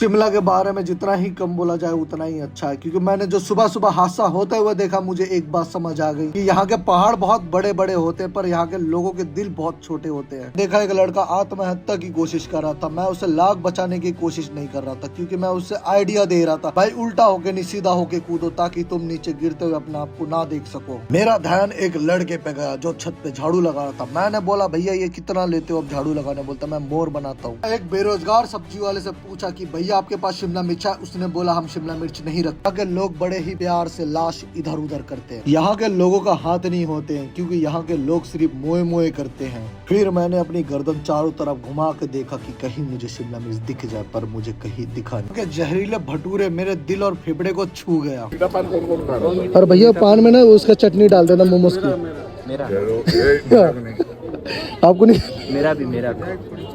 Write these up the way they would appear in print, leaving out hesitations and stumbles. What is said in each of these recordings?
शिमला के बारे में जितना ही कम बोला जाए उतना ही अच्छा है, क्योंकि मैंने जो सुबह सुबह हादसा होते हुए देखा, मुझे एक बात समझ आ गई कि यहाँ के पहाड़ बहुत बड़े बड़े होते हैं पर यहाँ के लोगों के दिल बहुत छोटे होते हैं। देखा एक लड़का आत्महत्या की कोशिश कर रहा था, मैं उसे लाख बचाने की कोशिश नहीं कर रहा था, क्योंकि मैं उसे आइडिया दे रहा था, भाई उल्टा होके नहीं सीधा होके कूदो ताकि तुम नीचे गिरते हुए अपने आप को ना देख सको। मेरा ध्यान एक लड़के पे गया जो छत पे झाड़ू लगा रहा था। मैंने बोला भैया ये कितना लेते हो अब झाड़ू लगाने? बोलता मैं मोर बनाता हूँ। एक बेरोजगार सब्जी वाले से पूछा कि भैया आपके पास शिमला मिर्च है? उसने बोला हम शिमला मिर्च नहीं रखते। यहाँ के लोग बड़े ही प्यार से लाश इधर उधर करते हैं। यहाँ के लोगों का हाथ नहीं होते हैं, क्योंकि यहाँ के लोग सिर्फ मोए मोए करते हैं। फिर मैंने अपनी गर्दन चारों तरफ घुमा के देखा कि कहीं मुझे शिमला मिर्च दिख जाए, पर मुझे कहीं दिखा नहीं। जहरीले भटूरे मेरे दिल और फेफड़े को छू गया। और भैया पान में ना उसका चटनी डाल देना मोमोज की। मेरा आपको नहीं? मेरा भी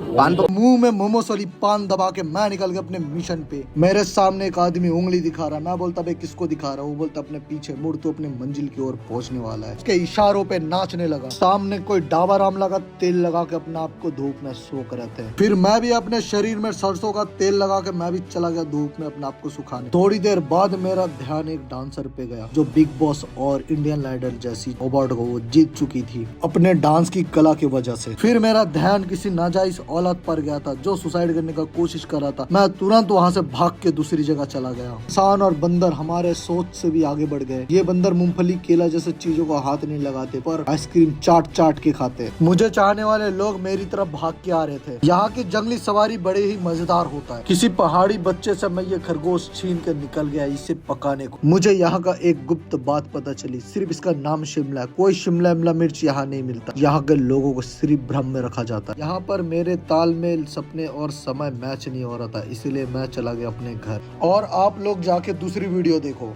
पान तो मुंह में मोमोस वाली पान दबा के मैं निकल गया अपने मिशन पे। मेरे सामने एक आदमी उंगली दिखा रहा, मैं बोलता भाई किसको दिखा रहा? वो बोलता अपने पीछे मुड़, तो अपने मंजिल की ओर पहुंचने वाला है। उसके इशारों पे नाचने लगा। सामने कोई डाबर आमला का तेल लगा के अपने आप को धूप में सोख रहे थे। फिर मैं भी अपने शरीर में सरसों का तेल लगा के मैं भी चला गया धूप में अपने आप को सुखाने। थोड़ी देर बाद मेरा ध्यान एक डांसर पे गया जो बिग बॉस और इंडियन आइडल जैसी अवार्ड को वो जीत चुकी थी अपने डांस की कला की वजह से। फिर मेरा ध्यान किसी नाजायज औलाद पर गया था जो सुसाइड करने का कोशिश कर रहा था। मैं तुरंत वहाँ से भाग के दूसरी जगह चला गया। इंसान और बंदर हमारे सोच से भी आगे बढ़ गए। ये बंदर मूंगफली केला जैसे चीजों को हाथ नहीं लगाते, पर आइसक्रीम चाट चाट के खाते। मुझे चाहने वाले लोग मेरी तरफ भाग के आ रहे थे। यहाँ की जंगली सवारी बड़े ही मजेदार होता है। किसी पहाड़ी बच्चे से मैं ये खरगोश छीन कर निकल गया इसे पकाने को। मुझे यहाँ का एक गुप्त बात पता चली, सिर्फ इसका नाम शिमला है। कोई शिमला मिर्च यहाँ नहीं मिलता। यहाँ के लोगों को सिर्फ भ्रम में रखा जाता है। यहाँ पर मेरे तालमेल, सपने और समय मैच नहीं हो रहा था, इसलिए मैं चला गया अपने घर। और आप लोग जाके दूसरी वीडियो देखो।